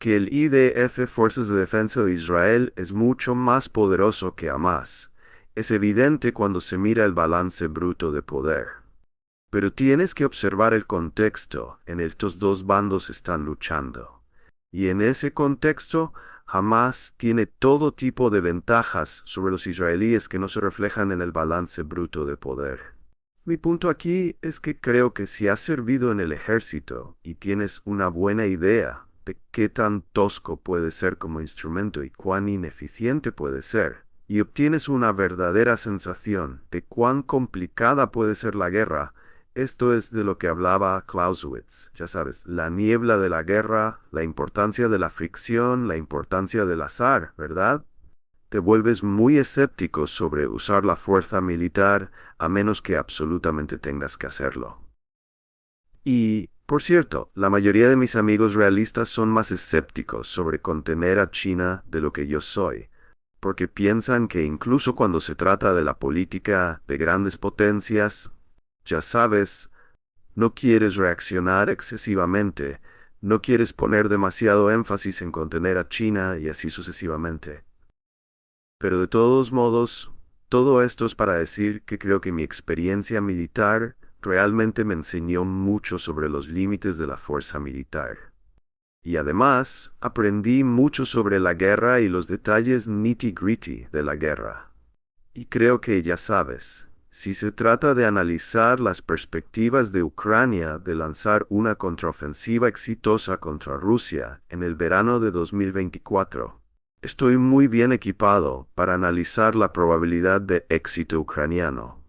que el IDF, Fuerzas de Defensa de Israel, es mucho más poderoso que Hamas. Es evidente cuando se mira el balance bruto de poder. Pero tienes que observar el contexto en el que estos dos bandos están luchando. Y en ese contexto, Hamas tiene todo tipo de ventajas sobre los israelíes que no se reflejan en el balance bruto de poder. Mi punto aquí es que creo que si has servido en el ejército y tienes una buena idea de qué tan tosco puede ser como instrumento y cuán ineficiente puede ser, y obtienes una verdadera sensación de cuán complicada puede ser la guerra, esto es de lo que hablaba Clausewitz, ya sabes, la niebla de la guerra, la importancia de la fricción, la importancia del azar, ¿verdad? Te vuelves muy escéptico sobre usar la fuerza militar a menos que absolutamente tengas que hacerlo. Y, por cierto, la mayoría de mis amigos realistas son más escépticos sobre contener a China de lo que yo soy, porque piensan que incluso cuando se trata de la política de grandes potencias, ya sabes, no quieres reaccionar excesivamente, no quieres poner demasiado énfasis en contener a China y así sucesivamente. Pero de todos modos, todo esto es para decir que creo que mi experiencia militar realmente me enseñó mucho sobre los límites de la fuerza militar. Y además, aprendí mucho sobre la guerra y los detalles nitty-gritty de la guerra. Y creo que ya sabes, si se trata de analizar las perspectivas de Ucrania de lanzar una contraofensiva exitosa contra Rusia en el verano de 2024, estoy muy bien equipado para analizar la probabilidad de éxito ucraniano.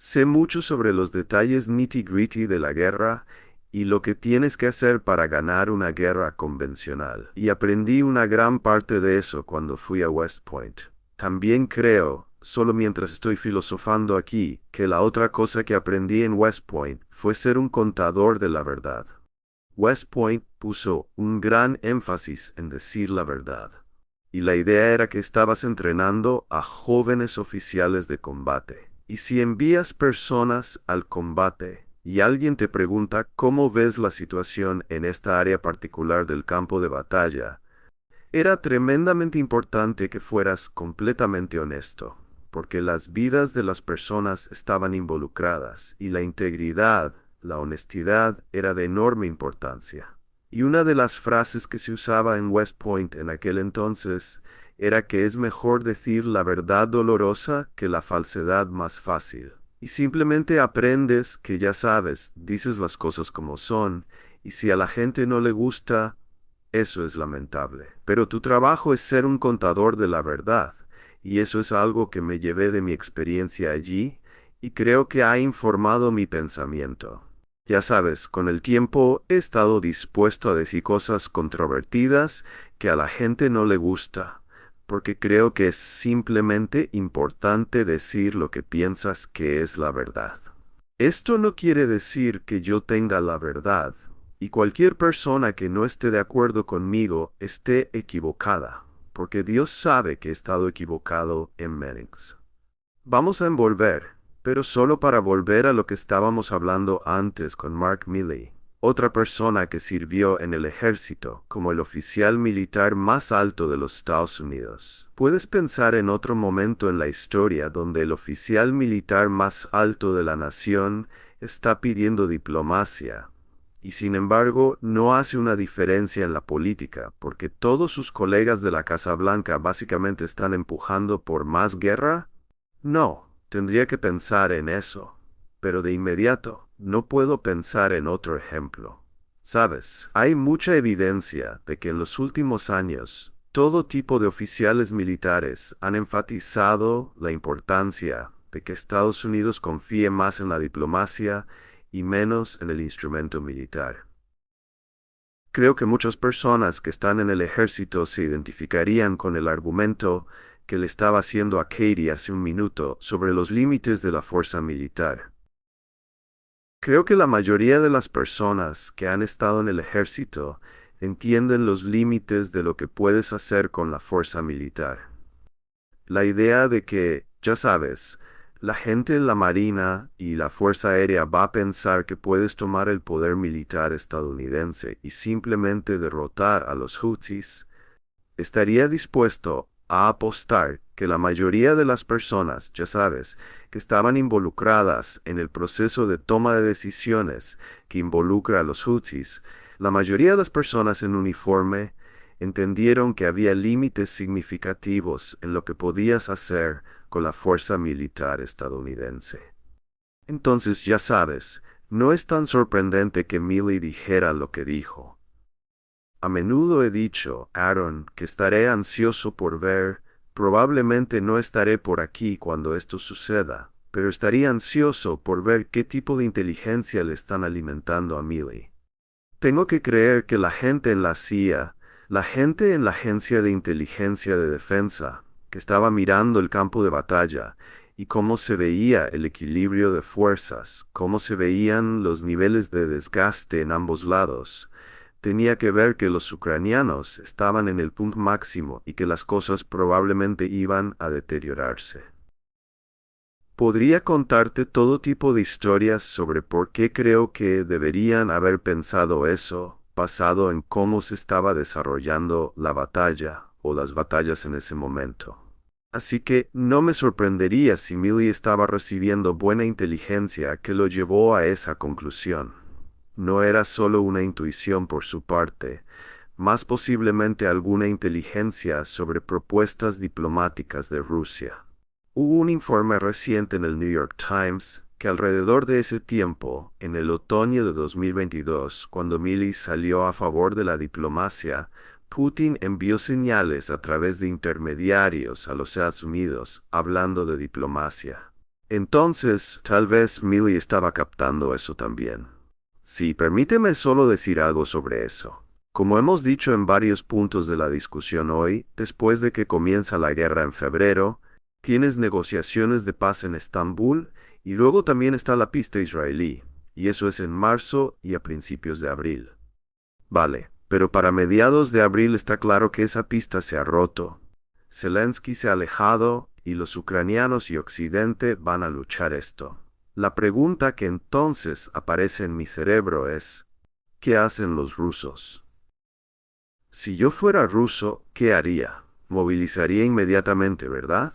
Sé mucho sobre los detalles nitty-gritty de la guerra y lo que tienes que hacer para ganar una guerra convencional. Y aprendí una gran parte de eso cuando fui a West Point. También creo, solo mientras estoy filosofando aquí, que la otra cosa que aprendí en West Point fue ser un contador de la verdad. West Point puso un gran énfasis en decir la verdad. Y la idea era que estabas entrenando a jóvenes oficiales de combate. Y si envías personas al combate y alguien te pregunta cómo ves la situación en esta área particular del campo de batalla, era tremendamente importante que fueras completamente honesto, porque las vidas de las personas estaban involucradas y la integridad, la honestidad era de enorme importancia. Y una de las frases que se usaba en West Point en aquel entonces era que es mejor decir la verdad dolorosa que la falsedad más fácil. Y simplemente aprendes que ya sabes, dices las cosas como son, y si a la gente no le gusta, eso es lamentable. Pero tu trabajo es ser un contador de la verdad, y eso es algo que me llevé de mi experiencia allí, y creo que ha informado mi pensamiento. Ya sabes, con el tiempo he estado dispuesto a decir cosas controvertidas que a la gente no le gusta, porque creo que es simplemente importante decir lo que piensas que es la verdad. Esto no quiere decir que yo tenga la verdad, y cualquier persona que no esté de acuerdo conmigo esté equivocada, porque Dios sabe que he estado equivocado en Mennings. Vamos a envolver, pero solo para volver a lo que estábamos hablando antes con Mark Milley, otra persona que sirvió en el ejército como el oficial militar más alto de los Estados Unidos. ¿Puedes pensar en otro momento en la historia donde el oficial militar más alto de la nación está pidiendo diplomacia? Y sin embargo, no hace una diferencia en la política, porque todos sus colegas de la Casa Blanca básicamente están empujando por más guerra? No, tendría que pensar en eso, pero de inmediato no puedo pensar en otro ejemplo. Sabes, hay mucha evidencia de que en los últimos años todo tipo de oficiales militares han enfatizado la importancia de que Estados Unidos confíe más en la diplomacia y menos en el instrumento militar. Creo que muchas personas que están en el ejército se identificarían con el argumento que le estaba haciendo a Katie hace un minuto sobre los límites de la fuerza militar. Creo que la mayoría de las personas que han estado en el ejército entienden los límites de lo que puedes hacer con la fuerza militar. La idea de que, ya sabes, La gente en la Marina y la Fuerza Aérea va a pensar que puedes tomar el poder militar estadounidense y simplemente derrotar a los Houthis. Estaría dispuesto a apostar que la mayoría de las personas, ya sabes, que estaban involucradas en el proceso de toma de decisiones que involucra a los Houthis, la mayoría de las personas en uniforme entendieron que había límites significativos en lo que podías hacer con la fuerza militar estadounidense. Entonces, ya sabes, no es tan sorprendente que Milley dijera lo que dijo. A menudo he dicho, Aaron, que estaré ansioso por ver, probablemente no estaré por aquí cuando esto suceda, pero estaría ansioso por ver qué tipo de inteligencia le están alimentando a Milley. Tengo que creer que la gente en la CIA, la gente en la Agencia de Inteligencia de Defensa, que estaba mirando el campo de batalla, y cómo se veía el equilibrio de fuerzas, cómo se veían los niveles de desgaste en ambos lados, tenía que ver que los ucranianos estaban en el punto máximo y que las cosas probablemente iban a deteriorarse. Podría contarte todo tipo de historias sobre por qué creo que deberían haber pensado eso, basado en cómo se estaba desarrollando la batalla o las batallas en ese momento. Así que no me sorprendería si Milley estaba recibiendo buena inteligencia que lo llevó a esa conclusión. No era solo una intuición por su parte, más posiblemente alguna inteligencia sobre propuestas diplomáticas de Rusia. Hubo un informe reciente en el New York Times que alrededor de ese tiempo, en el otoño de 2022, cuando Milley salió a favor de la diplomacia, Putin envió señales a través de intermediarios a los Estados Unidos hablando de diplomacia. Entonces, tal vez Milley estaba captando eso también. Sí, permíteme solo decir algo sobre eso. Como hemos dicho en varios puntos de la discusión hoy, después de que comienza la guerra en febrero, tienes negociaciones de paz en Estambul y luego también está la pista israelí, y eso es en marzo y a principios de abril. Vale, pero para mediados de abril está claro que esa pista se ha roto. Zelensky se ha alejado y los ucranianos y Occidente van a luchar esto. La pregunta que entonces aparece en mi cerebro es, ¿qué hacen los rusos? Si yo fuera ruso, ¿qué haría? Movilizaría inmediatamente, ¿verdad?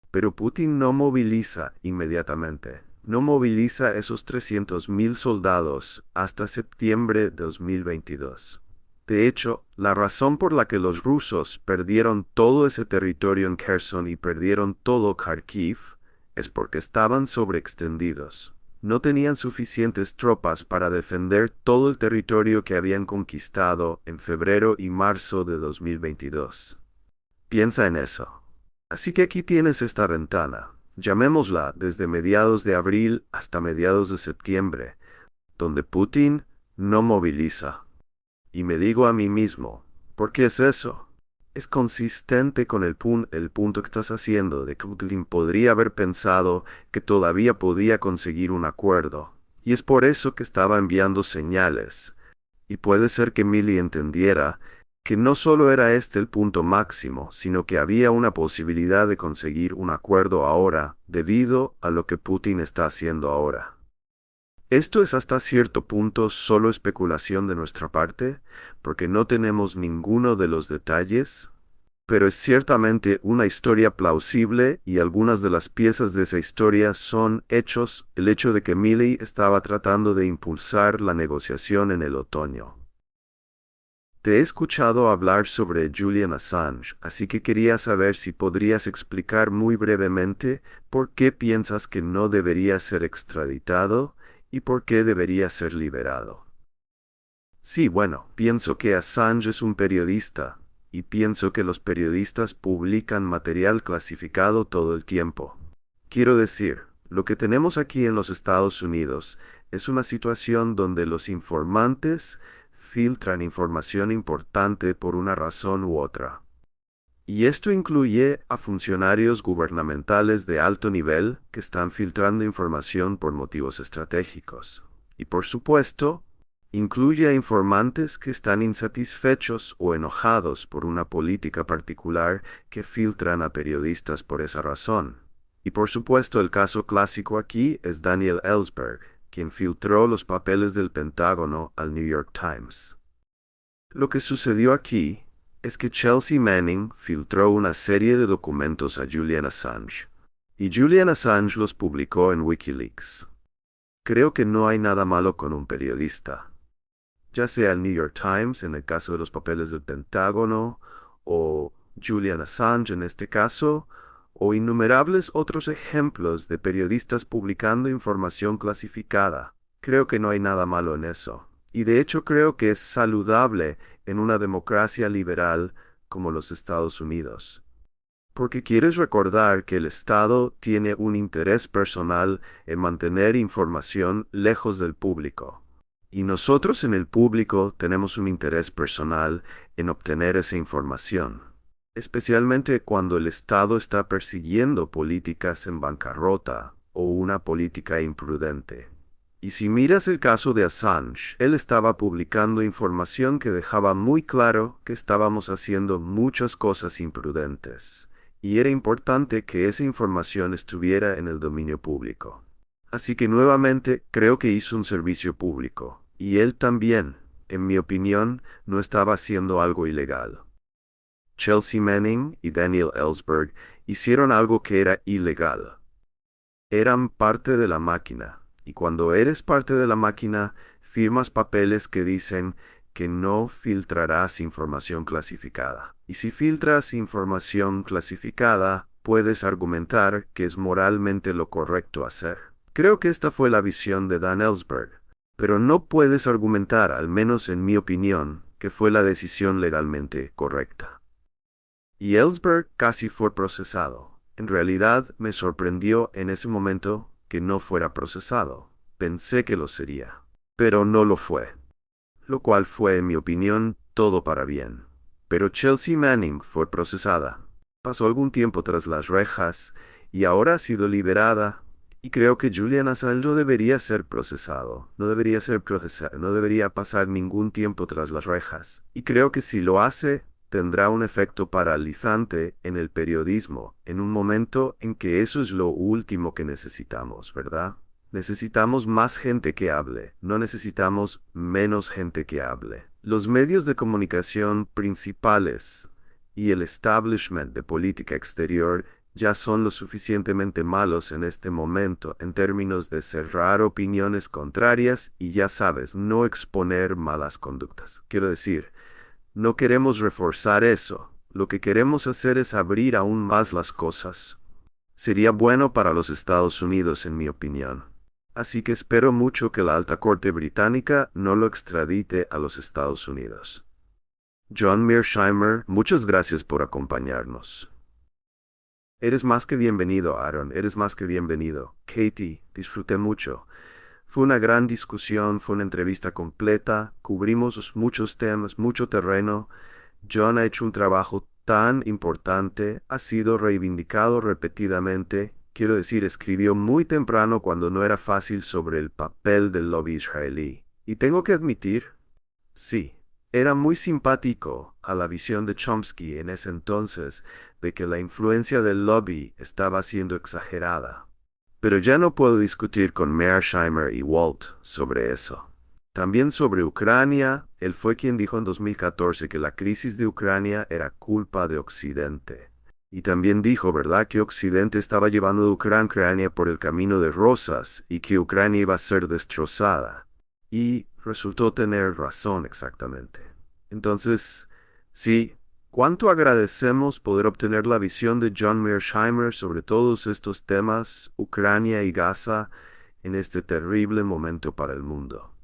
Pero Putin no moviliza inmediatamente. No moviliza esos 300,000 soldados hasta septiembre de 2022. De hecho, la razón por la que los rusos perdieron todo ese territorio en Kherson y perdieron todo Kharkiv es porque estaban sobreextendidos. No tenían suficientes tropas para defender todo el territorio que habían conquistado en febrero y marzo de 2022. Piensa en eso. Así que aquí tienes esta ventana, llamémosla desde mediados de abril hasta mediados de septiembre, donde Putin no moviliza. Y me digo a mí mismo, ¿por qué es eso? Es consistente con el punto que estás haciendo de que Putin podría haber pensado que todavía podía conseguir un acuerdo, y es por eso que estaba enviando señales. Y puede ser que Milley entendiera que no solo era este el punto máximo, sino que había una posibilidad de conseguir un acuerdo ahora, debido a lo que Putin está haciendo ahora. Esto es hasta cierto punto solo especulación de nuestra parte, porque no tenemos ninguno de los detalles, pero es ciertamente una historia plausible y algunas de las piezas de esa historia son hechos, el hecho de que Milley estaba tratando de impulsar la negociación en el otoño. Te he escuchado hablar sobre Julian Assange, así que quería saber si podrías explicar muy brevemente por qué piensas que no debería ser extraditado y por qué debería ser liberado. Sí, bueno, pienso que Assange es un periodista, y pienso que los periodistas publican material clasificado todo el tiempo. Quiero decir, lo que tenemos aquí en los Estados Unidos es una situación donde los informantes filtran información importante por una razón u otra. Y esto incluye a funcionarios gubernamentales de alto nivel que están filtrando información por motivos estratégicos. Y por supuesto, incluye a informantes que están insatisfechos o enojados por una política particular que filtran a periodistas por esa razón. Y por supuesto el caso clásico aquí es Daniel Ellsberg, quien filtró los papeles del Pentágono al New York Times. Lo que sucedió aquí es que Chelsea Manning filtró una serie de documentos a Julian Assange, y Julian Assange los publicó en Wikileaks. Creo que no hay nada malo con un periodista, ya sea el New York Times en el caso de los papeles del Pentágono, o Julian Assange en este caso, o innumerables otros ejemplos de periodistas publicando información clasificada. Creo que no hay nada malo en eso. Y de hecho creo que es saludable en una democracia liberal como los Estados Unidos. Porque quieres recordar que el Estado tiene un interés personal en mantener información lejos del público. Y nosotros en el público tenemos un interés personal en obtener esa información, especialmente cuando el Estado está persiguiendo políticas en bancarrota o una política imprudente. Y si miras el caso de Assange, él estaba publicando información que dejaba muy claro que estábamos haciendo muchas cosas imprudentes, y era importante que esa información estuviera en el dominio público. Así que nuevamente creo que hizo un servicio público, y él también, en mi opinión, no estaba haciendo algo ilegal. Chelsea Manning y Daniel Ellsberg hicieron algo que era ilegal. Eran parte de la máquina, y cuando eres parte de la máquina, firmas papeles que dicen que no filtrarás información clasificada. Y si filtras información clasificada, puedes argumentar que es moralmente lo correcto hacer. Creo que esta fue la visión de Dan Ellsberg, pero no puedes argumentar, al menos en mi opinión, que fue la decisión legalmente correcta. Y Ellsberg casi fue procesado. En realidad me sorprendió en ese momento que no fuera procesado. Pensé que lo sería, pero no lo fue. Lo cual fue, en mi opinión, todo para bien. Pero Chelsea Manning fue procesada. Pasó algún tiempo tras las rejas y ahora ha sido liberada. Y creo que Julian Assange no debería ser procesado. No debería pasar ningún tiempo tras las rejas. Y creo que si lo hace, tendrá un efecto paralizante en el periodismo, en un momento en que eso es lo último que necesitamos, ¿verdad? Necesitamos más gente que hable, no necesitamos menos gente que hable. Los medios de comunicación principales y el establishment de política exterior ya son lo suficientemente malos en este momento en términos de cerrar opiniones contrarias y, ya sabes, no exponer malas conductas. Quiero decir, no queremos reforzar eso. Lo que queremos hacer es abrir aún más las cosas. Sería bueno para los Estados Unidos, en mi opinión. Así que espero mucho que la Alta Corte Británica no lo extradite a los Estados Unidos. John Mearsheimer, muchas gracias por acompañarnos. Eres más que bienvenido, Aaron. Eres más que bienvenido. Katie, disfruté mucho. Fue una gran discusión, fue una entrevista completa, cubrimos muchos temas, mucho terreno. John ha hecho un trabajo tan importante, ha sido reivindicado repetidamente. Quiero decir, escribió muy temprano cuando no era fácil sobre el papel del lobby israelí. Y tengo que admitir, sí, era muy simpático a la visión de Chomsky en ese entonces de que la influencia del lobby estaba siendo exagerada. Pero ya no puedo discutir con Mearsheimer y Walt sobre eso. También sobre Ucrania, él fue quien dijo en 2014 que la crisis de Ucrania era culpa de Occidente. Y también dijo, ¿verdad?, que Occidente estaba llevando a Ucrania por el camino de rosas y que Ucrania iba a ser destrozada. Y resultó tener razón exactamente. Entonces, sí, ¿cuánto agradecemos poder obtener la visión de John Mearsheimer sobre todos estos temas, Ucrania y Gaza, en este terrible momento para el mundo?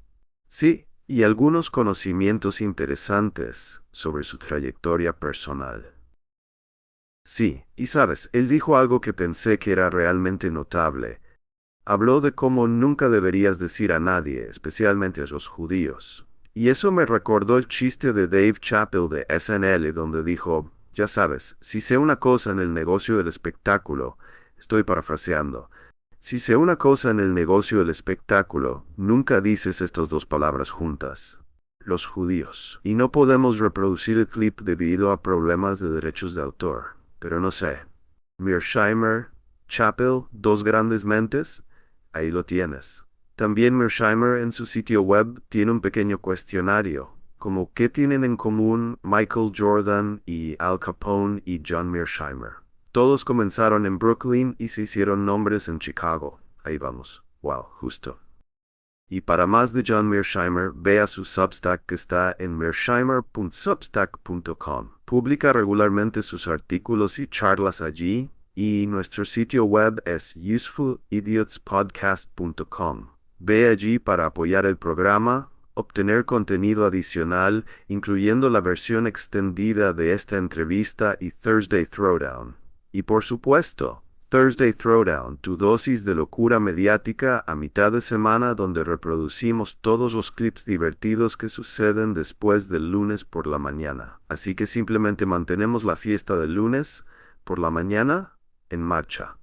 Sí, y algunos conocimientos interesantes sobre su trayectoria personal. Sí, y sabes, él dijo algo que pensé que era realmente notable. Habló de cómo nunca deberías decir a nadie, especialmente a los judíos. Y eso me recordó el chiste de Dave Chappelle de SNL, donde dijo, ya sabes, si sé una cosa en el negocio del espectáculo, estoy parafraseando, si sé una cosa en el negocio del espectáculo, nunca dices estas dos palabras juntas. Los judíos. Y no podemos reproducir el clip debido a problemas de derechos de autor. Pero no sé. Mearsheimer, Chappell, Dos grandes mentes, ahí lo tienes. También Mearsheimer en su sitio web tiene un pequeño cuestionario, como ¿qué tienen en común Michael Jordan y Al Capone y John Mearsheimer? Todos comenzaron en Brooklyn y se hicieron nombres en Chicago. Ahí vamos. Wow, justo. Y para más de John Mearsheimer, vea su Substack que está en mearsheimer.substack.com. Publica regularmente sus artículos y charlas allí, y nuestro sitio web es usefulidiotspodcast.com. Ve allí para apoyar el programa, obtener contenido adicional, incluyendo la versión extendida de esta entrevista y Thursday Throwdown. Y por supuesto, Thursday Throwdown, tu dosis de locura mediática a mitad de semana donde reproducimos todos los clips divertidos que suceden después del lunes por la mañana. Así que simplemente mantenemos la fiesta del lunes por la mañana en marcha.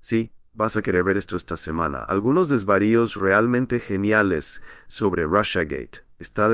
Sí, vas a querer ver esto esta semana. Algunos desvaríos realmente geniales sobre Russiagate. Está de